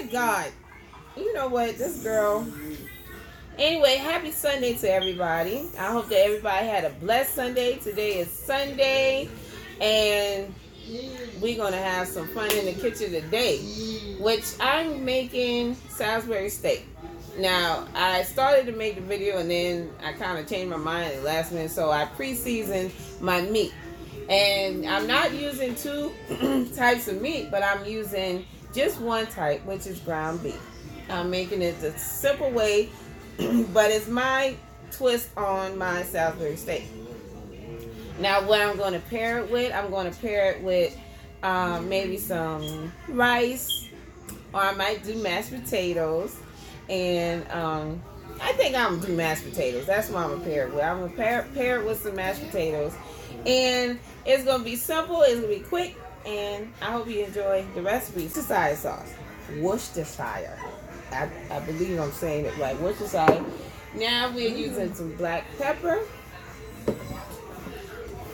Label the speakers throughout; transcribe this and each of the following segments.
Speaker 1: God. You know what? This girl. Anyway, happy Sunday to everybody. I hope that everybody had a blessed Sunday. Today is Sunday. And we're going to have some fun in the kitchen today. Which I'm making Salisbury steak. Now, I started to make the video and then I kind of changed my mind at the last minute. So I pre-seasoned my meat. And I'm not using two types of meat, but I'm using just one type, which is ground beef. I'm making it the simple way, but it's my twist on my Salisbury steak. Now, what I'm going to pair it with, I'm going to pair it with maybe some rice, or I might do mashed potatoes. And I think I'm going to do mashed potatoes. That's what I'm going to pair it with. I'm going to pair it with some mashed potatoes. And it's going to be simple. It's going to be quick. And I hope you enjoy the recipe. Worcestershire sauce. Worcestershire. I believe I'm saying it right. Worcestershire. Now we're using some black pepper.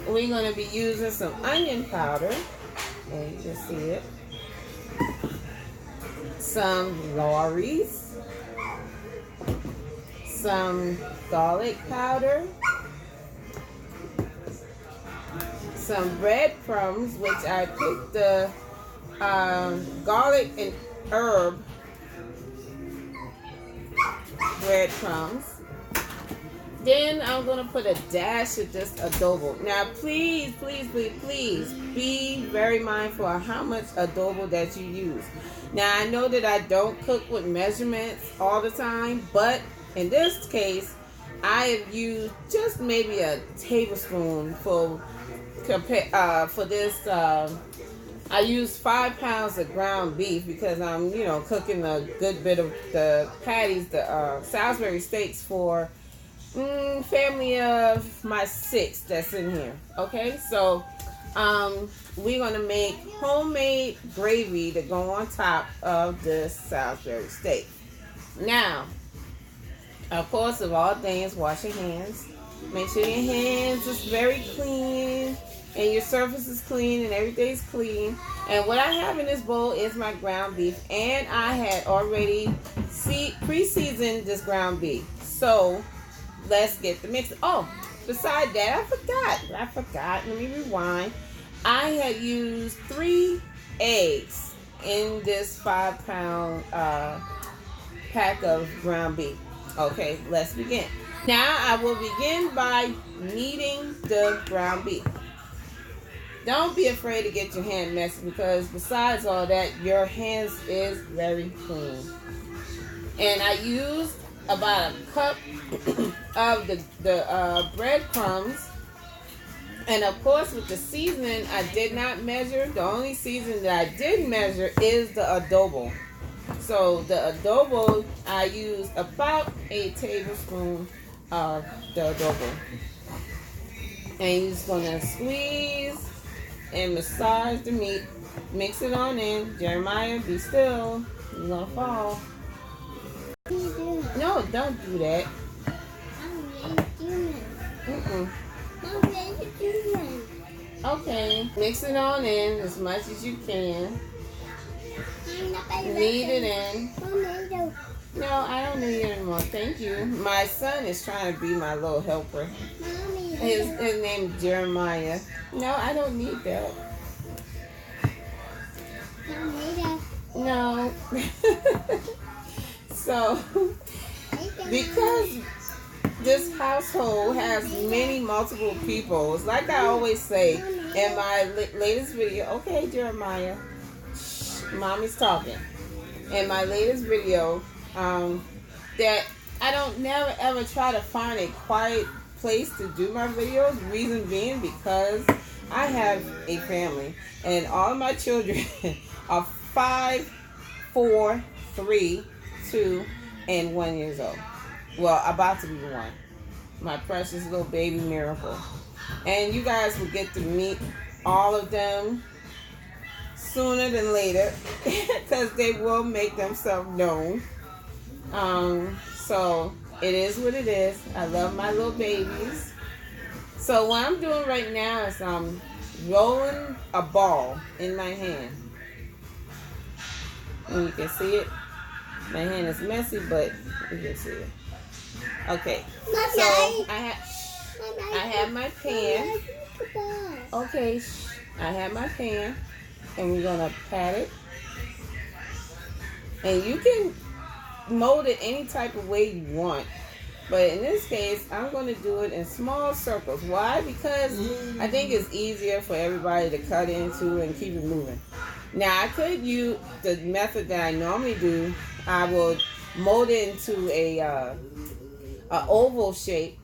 Speaker 1: We're going to be using some onion powder. And you can see it. Some Lorry's. Some garlic powder, some breadcrumbs, which I picked the garlic and herb breadcrumbs. Then I'm going to put a dash of this adobo. Now please, please, please, please be very mindful of how much adobo that you use. Now I know that I don't cook with measurements all the time, but in this case, I have used just maybe a tablespoon for this. I used 5 pounds of ground beef because I'm, cooking a good bit of the patties, the Salisbury steaks for family of my 6 that's in here. Okay, so we're gonna make homemade gravy to go on top of this Salisbury steak. Now, of course, of all things, wash your hands. Make sure your hands is very clean and your surface is clean and everything's clean. And what I have in this bowl is my ground beef. And I had already pre-seasoned this ground beef. So, let's get the mix. Oh, beside that, I forgot. Let me rewind. I had used 3 eggs in this 5 pound pack of ground beef. Okay, let's begin. Now, I will begin by kneading the ground beef. Don't be afraid to get your hand messy because besides all that, your hands is very clean. And I used about a cup of the breadcrumbs. And of course, with the seasoning, I did not measure. The only seasoning that I did measure is the adobo. So the adobo, I used about a tablespoon of the adobo. And you're just going to squeeze and massage the meat. Mix it on in. Jeremiah, be still. You're going to fall. No, don't do that. Okay, mix it on in as much as you can. Knead it in. No, I don't need it anymore. Thank you. My son is trying to be my little helper. His name is Jeremiah. No, I don't need that. No. So, because this household has multiple people, it's like I always say in my latest video. Okay, Jeremiah. Mommy's talking. In my latest video, that I don't never ever try to find a quiet place to do my videos. Reason being because I have a family and all of my children are 5, 4, 3, 2, and 1 years old. Well, about to be 1. My precious little baby miracle. And you guys will get to meet all of them sooner than later because they will make themselves known. So it is what it is. I love my little babies. So what I'm doing right now is I'm rolling a ball in my hand. And you can see it. My hand is messy, but you can see it. Okay, so I have my pan. Okay, I have my pan, and we're gonna pat it. And you can mold it any type of way you want. But in this case, I'm going to do it in small circles. Why? Because I think it's easier for everybody to cut into and keep it moving. Now, I could use the method that I normally do. I will mold it into a oval shape.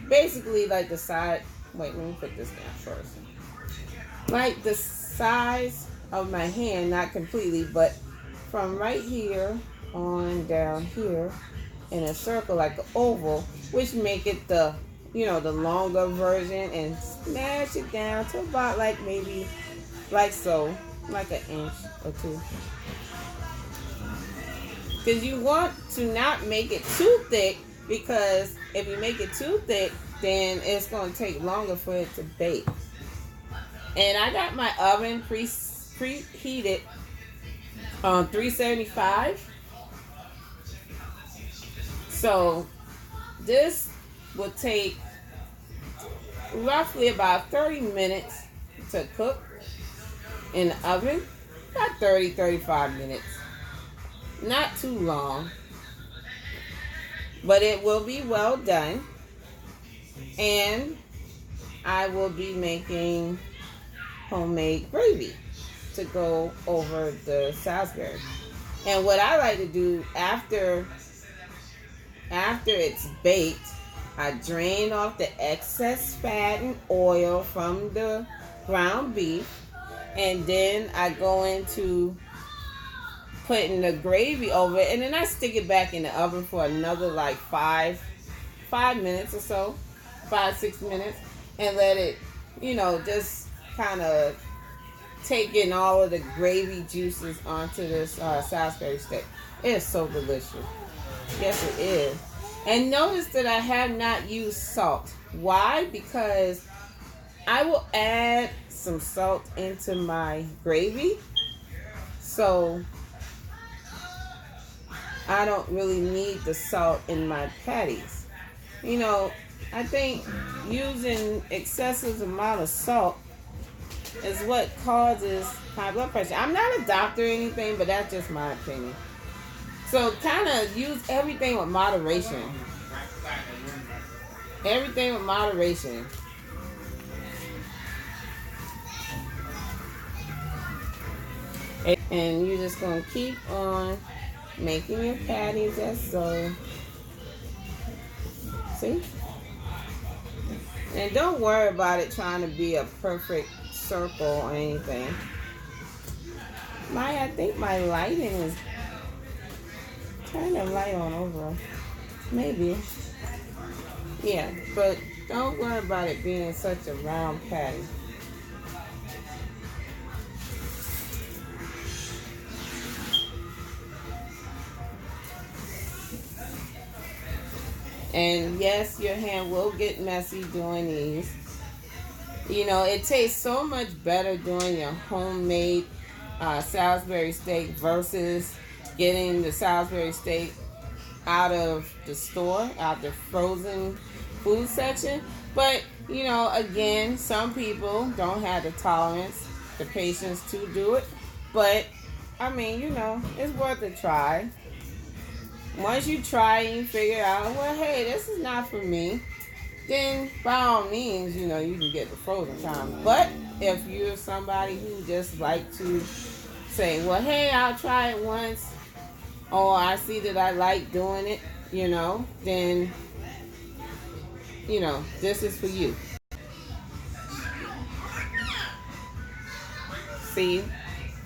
Speaker 1: Basically, like the side. Wait, let me put this down first. Like the size of my hand, not completely, but from right here on down here in a circle like an oval, which make it the the longer version, and smash it down to about like maybe like so, like an inch or two. Because you want to not make it too thick, because if you make it too thick, then it's going to take longer for it to bake. And I got my oven preheated on 375. So this will take roughly about 30 minutes to cook in the oven. About 35 minutes. Not too long. But it will be well done. And I will be making homemade gravy to go over the Salisbury. And what I like to do after it's baked, I drain off the excess fat and oil from the ground beef, and then I go into putting the gravy over it, and then I stick it back in the oven for another like 5 minutes or so, 5-6 minutes, and let it, just kind of take in all of the gravy juices onto this Salisbury steak. It is so delicious. Yes, it is. And notice that I have not used salt. Why? Because I will add some salt into my gravy. So I don't really need the salt in my patties. I think using excessive amount of salt is what causes high blood pressure. I'm not a doctor or anything, but that's just my opinion. So kind of use everything with moderation. Everything with moderation. And you're just going to keep on making your patties as so. See? And don't worry about it trying to be a perfect circle or anything. I think my lighting is kind of light on over. Maybe. Yeah, but don't worry about it being such a round patty. And yes, your hand will get messy doing these. It tastes so much better doing your homemade Salisbury steak versus getting the Salisbury steak out of the store, out the frozen food section. But, again, some people don't have the tolerance, the patience to do it. But, it's worth a try. Once you try and you figure out, well, hey, this is not for me, then by all means, you can get the frozen kind. But if you're somebody who just like to say, well, hey, I'll try it once, or I see that I like doing it, then, this is for you. See?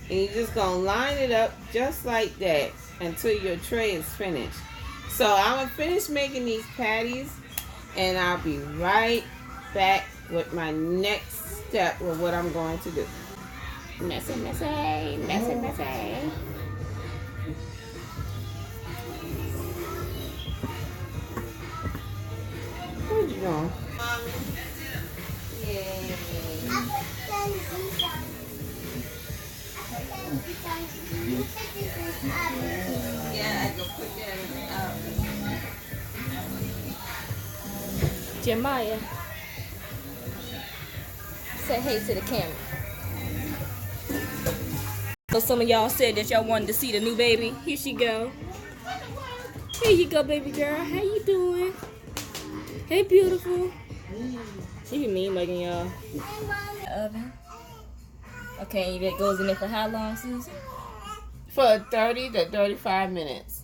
Speaker 1: And you're just going to line it up just like that until your tray is finished. So I'm going to finish making these patties, and I'll be right back with my next step with what I'm going to do. Messy, messy, messy, messy. Where'd you go?
Speaker 2: Yeah, Jeremiah, say hey to the camera. So some of y'all said that y'all wanted to see the new baby. Here she go. Here you go, baby girl. How you doing? Hey, beautiful. She be mean looking, y'all. Oven. Okay, that goes in there for how long, Susan?
Speaker 1: For 30 to 35 minutes.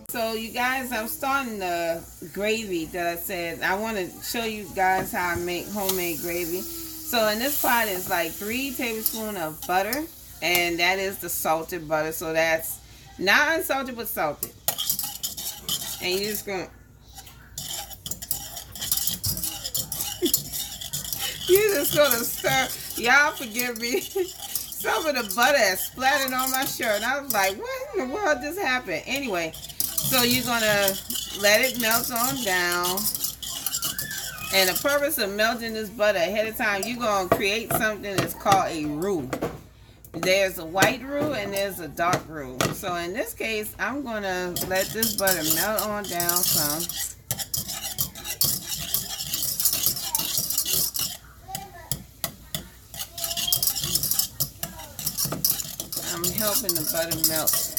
Speaker 1: So you guys, I'm starting the gravy that I said. I want to show you guys how I make homemade gravy. So in this pot is like 3 tablespoons of butter, and that is the salted butter. So that's not unsalted but salted. And you're just gonna stir. Y'all forgive me. Some of the butter has splattered on my shirt, and I was like, what in the world just happened? Anyway, so you're gonna let it melt on down. And the purpose of melting this butter ahead of time, you're gonna create something that's called a roux. There's a white roux and there's a dark roux. So in this case, I'm gonna let this butter melt on down some. I'm helping the butter melt.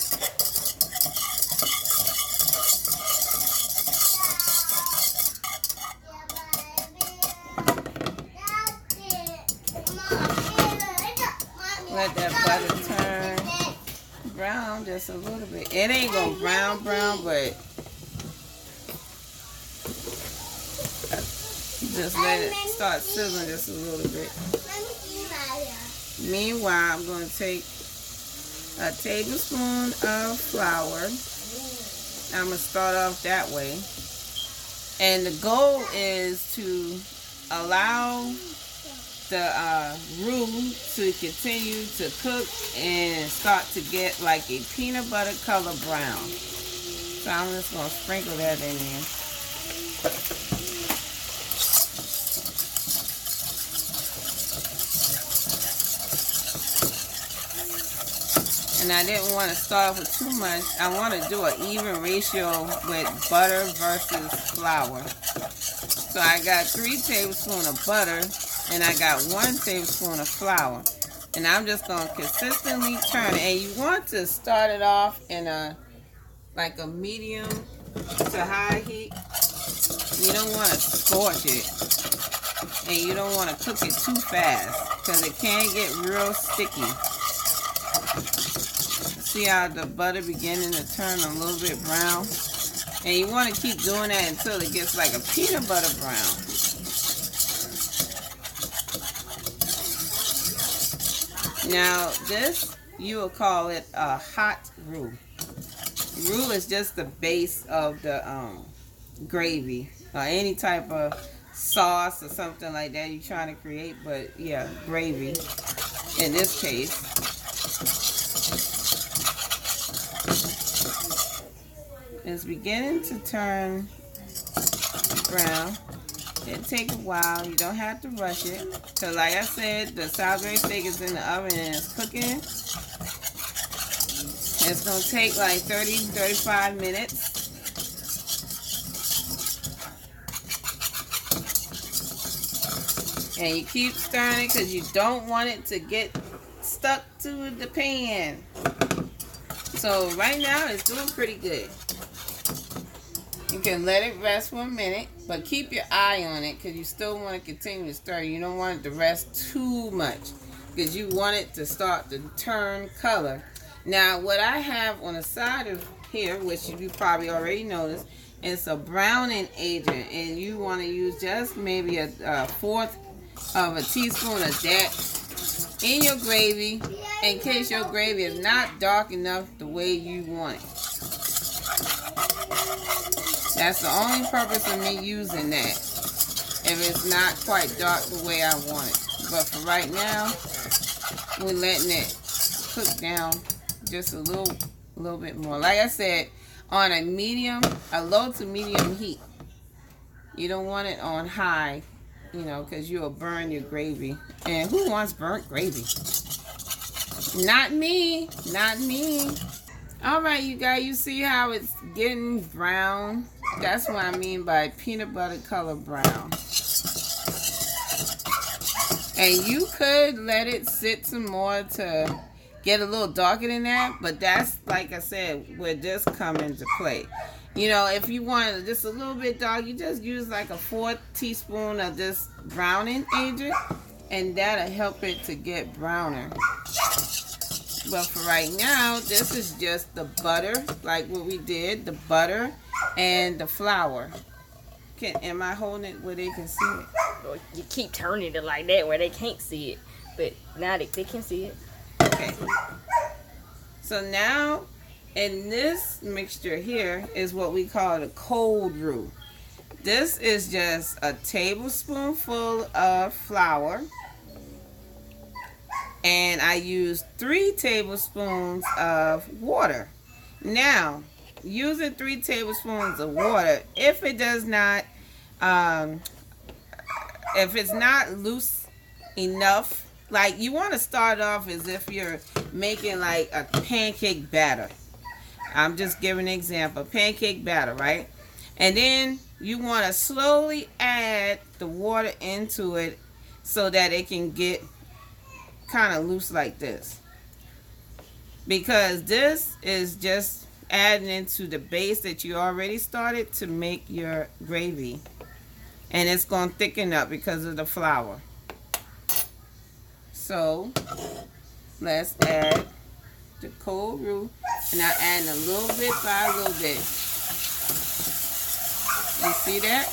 Speaker 1: Let that butter turn brown just a little bit. It ain't gonna brown, but just let it start sizzling just a little bit. Meanwhile, I'm gonna take a tablespoon of flour. I'm gonna start off that way. And the goal is to allow the roux to continue to cook and start to get like a peanut butter color brown. So I'm just going to sprinkle that in there. And I didn't want to start off with too much. I want to do an even ratio with butter versus flour. So I got 3 tablespoons of butter and I got 1 tablespoon of flour. And I'm just going to consistently turn it. And you want to start it off in a medium to high heat. You don't want to scorch it. And you don't want to cook it too fast because it can get real sticky. See how the butter beginning to turn a little bit brown? And you want to keep doing that until it gets like a peanut butter brown. Now this, you will call it a hot roux. Roux is just the base of the gravy or any type of sauce or something like that you're trying to create. But yeah, gravy in this case. It's beginning to turn brown. It takes a while. You don't have to rush it. So like I said, the Salisbury steak is in the oven and it's cooking. It's going to take like 30-35 minutes. And you keep stirring it because you don't want it to get stuck to the pan. So right now it's doing pretty good. You can let it rest for a minute, but keep your eye on it because you still want to continue to stir. You don't want it to rest too much because you want it to start to turn color. Now, what I have on the side of here, which you probably already noticed, is a browning agent, and you want to use just maybe a 1/4 of a teaspoon of that in your gravy in case your gravy is not dark enough the way you want it. That's the only purpose of me using that, if it's not quite dark the way I want it. But for right now, we're letting it cook down just a little bit more. Like I said, on a low to medium heat. You don't want it on high, because you'll burn your gravy. And who wants burnt gravy? Not me. Not me. All right, you guys, you see how it's getting brown That's what I mean by peanut butter color brown. And you could let it sit some more to get a little darker than that, but that's, like I said, where this come into play. You know, if you want it just a little bit dark, you just use like a 4 teaspoon of this browning agent, and that'll help it to get browner. But for right now, this is just the butter, like what we did, the butter and the flour. Am I holding it where they can see it?
Speaker 2: You keep turning it like that where they can't see it, but now they can see it.
Speaker 1: Okay. So now, in this mixture here is what we call the cold roux. This is just a tablespoonful of flour. And I use 3 tablespoons of water. Now, using 3 tablespoons of water, if it does not, if it's not loose enough, like you want to start off as if you're making like a pancake batter. I'm just giving an example, pancake batter, right? And then you want to slowly add the water into it so that it can get kind of loose like this. Because this is just adding into the base that you already started to make your gravy. And it's going to thicken up because of the flour. So, let's add the cold roux. And I'm adding a little bit by a little bit. You see that?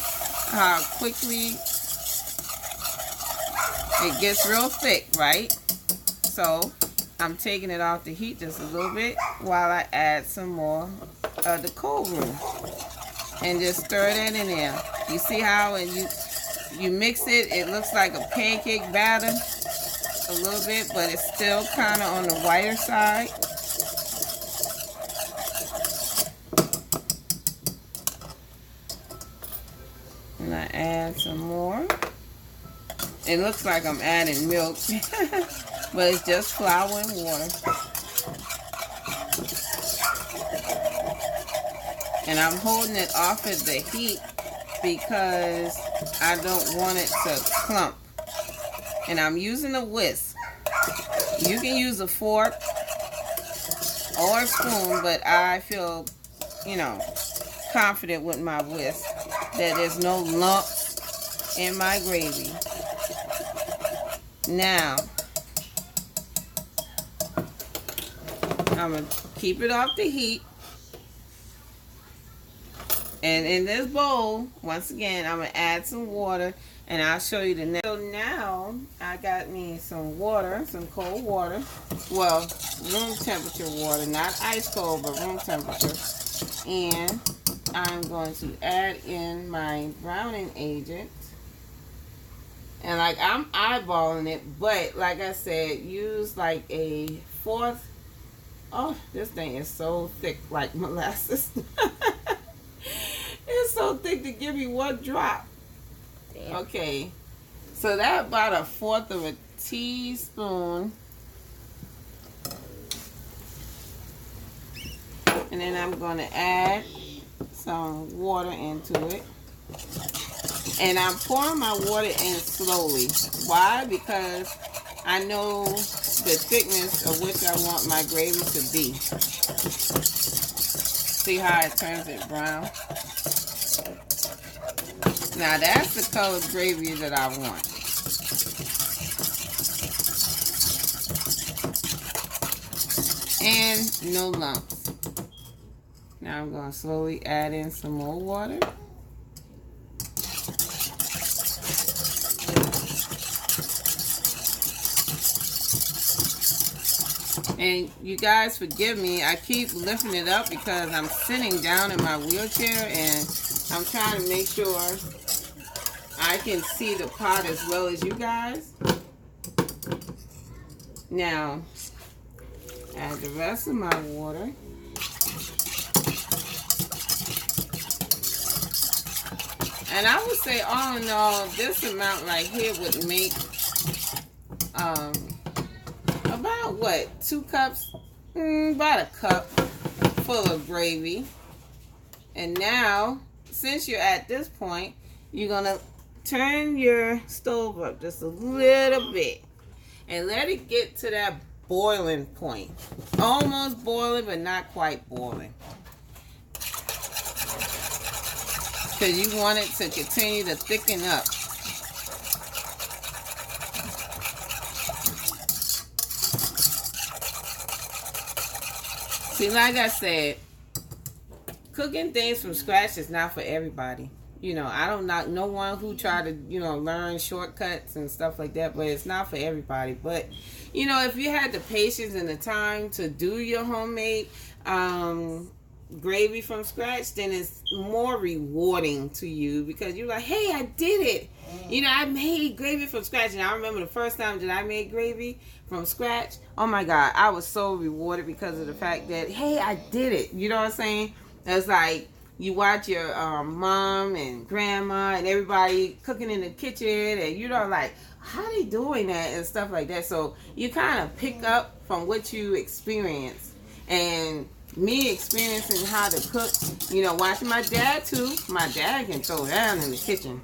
Speaker 1: How quickly it gets real thick, right? So, I'm taking it off the heat just a little bit while I add some more of the cold roux. And just stir that in there. You see how when you mix it, it looks like a pancake batter a little bit, but it's still kind of on the whiter side. And I add some more. It looks like I'm adding milk, but it's just flour and water. And I'm holding it off at the heat because I don't want it to clump. And I'm using a whisk. You can use a fork or a spoon, but I feel, confident with my whisk that there's no lumps in my gravy. Now, I'm going to keep it off the heat. And in this bowl, once again, I'm going to add some water, and I'll show you the next. So now, I got me some water, some cold water. Well, room temperature water, not ice cold, but room temperature. And I'm going to add in my browning agent. And like, I'm eyeballing it, but like I said, use like a 1/4. Oh, this thing is so thick, like molasses. It's so thick to give me 1 drop. Damn. Okay, so that about a 1/4 of a teaspoon. And then I'm going to add some water into it. And I'm pouring my water in slowly. Why? Because I know the thickness of which I want my gravy to be. See how it turns it brown? Now that's the color of gravy that I want. And no lumps. Now I'm going to slowly add in some more water. And you guys forgive me, I keep lifting it up because I'm sitting down in my wheelchair and I'm trying to make sure I can see the pot as well as you guys. Now, add the rest of my water. And I would say all in all, this amount right here would make about what, 2 cups? About a cup full of gravy. And now since you're at this point, you're going to turn your stove up just a little bit and let it get to that boiling point. Almost boiling, but not quite boiling. Because you want it to continue to thicken up. See, like I said, cooking things from scratch is not for everybody. You know, I don't know no one who try to, you know, learn shortcuts and stuff like that, but it's not for everybody. But, you know, if you had the patience and the time to do your homemade gravy from scratch, then it's more rewarding to you because you're like, hey, I did it. You know, I made gravy from scratch. And I remember the first time that I made gravy from scratch, oh my God, I was so rewarded because of the fact that, hey, I did it. You know what I'm saying? It's like you watch your mom and grandma and everybody cooking in the kitchen, and you know, like, how they doing that and stuff like that. So you kind of pick up from what you experience. And me experiencing how to cook, you know, watching my dad too. My dad can throw down in the kitchen.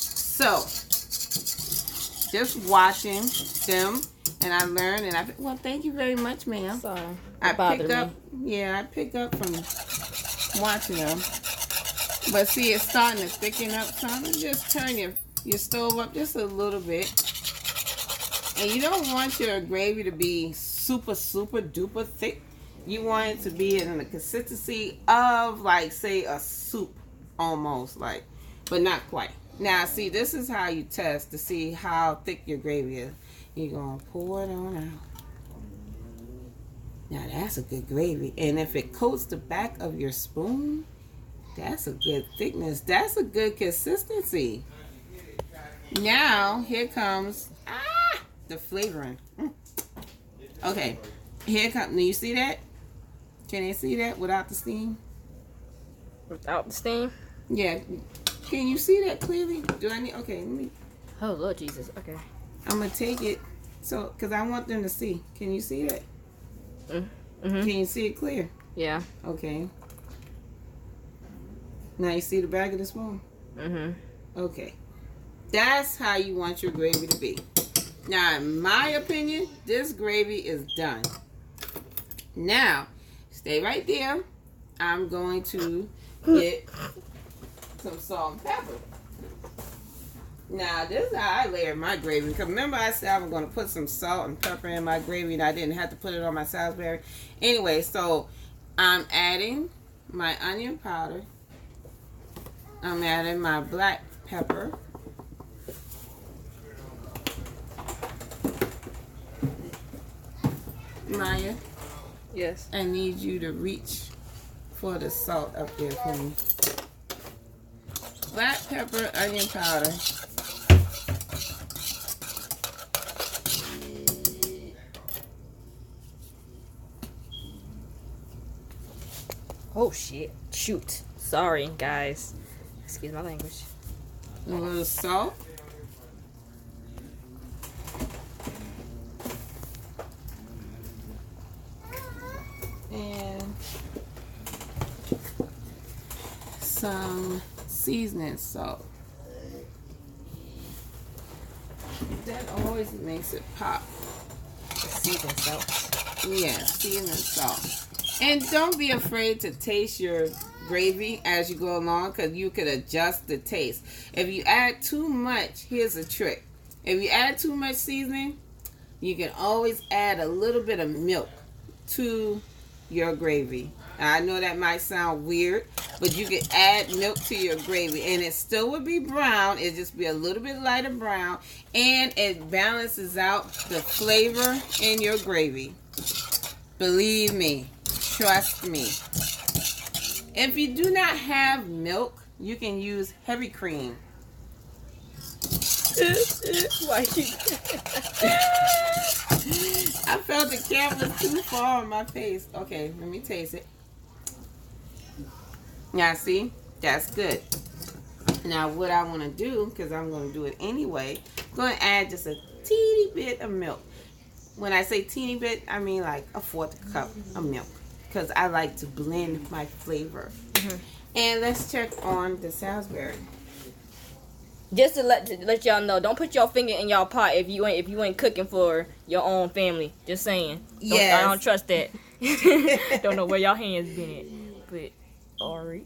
Speaker 1: So just watching them, and I learned, and well, thank you very much, ma'am.
Speaker 2: Sorry.
Speaker 1: I pick up, I pick up from watching them. But see, it's starting to thicken up some. Just turn your stove up just a little bit. And you don't want your gravy to be super, super duper thick. You want it to be in the consistency of, like, say, a soup almost, like, but not quite. Now, see, this is how you test to see how thick your gravy is. You're going to pour it on out. Now, that's a good gravy. And if it coats the back of your spoon, that's a good thickness. That's a good consistency. Now, here comes the flavoring. Okay, here comes. Do you see that? Can they see that without the steam?
Speaker 2: Without the steam?
Speaker 1: Yeah. Can you see that clearly? Do I need? Okay, let me.
Speaker 2: Oh, Lord Jesus. Okay.
Speaker 1: I'm gonna take it so because I want them to see. Can you see that? Can you see it clear?
Speaker 2: Yeah.
Speaker 1: Okay. Now you see the back of the spoon? Okay. That's how you want your gravy to be. Now, in my opinion, this gravy is done. Now, stay right there. I'm going to get some salt and pepper. Now, this is how I layer my gravy. Because remember I said I was going to put some salt and pepper in my gravy and I didn't have to put it on my Salisbury. Anyway, so I'm adding my onion powder. I'm adding my black pepper. Maya?
Speaker 2: Yes.
Speaker 1: I need you to reach for the salt up there for me. Black pepper, onion powder.
Speaker 2: Oh, shit. Shoot. Sorry, guys. Excuse my language.
Speaker 1: A little salt. And some seasoning salt. That always makes it pop.
Speaker 2: Seasoned salt.
Speaker 1: Yeah, seasoning salt. And don't be afraid to taste your gravy as you go along because you could adjust the taste. If you add too much, here's a trick. If you add too much seasoning, you can always add a little bit of milk to your gravy. Now, I know that might sound weird, but you can add milk to your gravy and it still would be brown. It'll just be a little bit lighter brown and it balances out the flavor in your gravy. Believe me, trust me. If you do not have milk, you can use heavy cream.
Speaker 2: Why you?
Speaker 1: I felt the camera was too far on my face. Okay, let me taste it. Now, see? That's good. Now, what I want to do, because I'm going to do it anyway, I'm going to add just a teeny bit of milk. When I say teeny bit, I mean like a 1/4 cup of milk. because I like to blend my flavor. And let's check on the Salisbury.
Speaker 2: Just to let y'all know, don't put your finger in y'all pot if you ain't cooking for your own family. Just saying.
Speaker 1: Yes.
Speaker 2: I don't trust that. Don't know where y'all hands been at, but alright.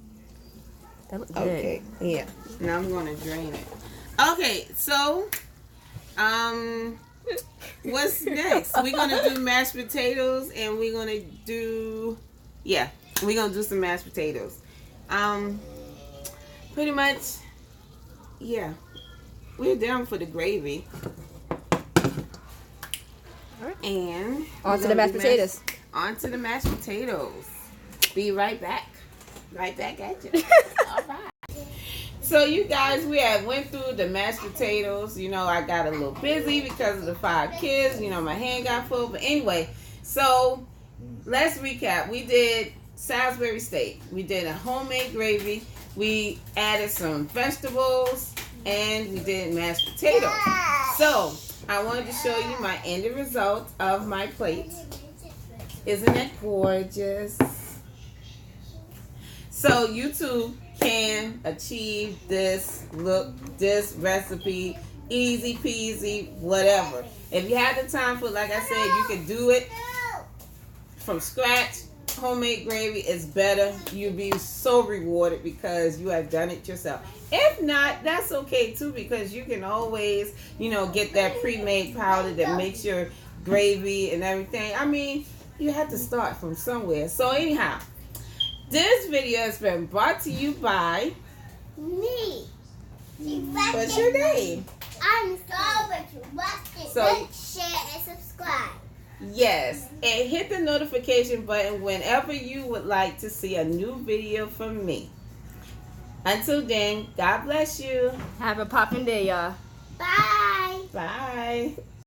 Speaker 2: That looks good.
Speaker 1: Okay, yeah. Now I'm gonna drain it. Okay, so what's next? We're gonna do mashed potatoes, and we're gonna do some mashed potatoes. Pretty much, yeah. We're down for the gravy. And
Speaker 2: on to the mashed potatoes.
Speaker 1: On to the mashed potatoes. Be right back. Right back at you. All right. So you guys, we went through the mashed potatoes. You know, I got a little busy because of the 5 kids. You know, my hand got full. But anyway, so let's recap. We did Salisbury steak. We did a homemade gravy. We added some vegetables. And we did mashed potatoes. So I wanted to show you my end result of my plate. Isn't it gorgeous? So you too can achieve this look, this recipe, easy peasy, whatever. If you have the time for it, like I said, you can do it from scratch. Homemade gravy is better. You'll be so rewarded because you have done it yourself. If not, that's okay too, because you can always, you know, get that pre-made powder that makes your gravy and everything. I mean, you have to start from somewhere. So anyhow, this video has been brought to you by
Speaker 3: me.
Speaker 1: What's your name?
Speaker 3: I'm sorry to watch it.
Speaker 1: So,
Speaker 3: like, share, and subscribe.
Speaker 1: Yes, and hit the notification button whenever you would like to see a new video from me. Until then, God bless you.
Speaker 2: Have a poppin' day, y'all.
Speaker 3: Bye.
Speaker 1: Bye.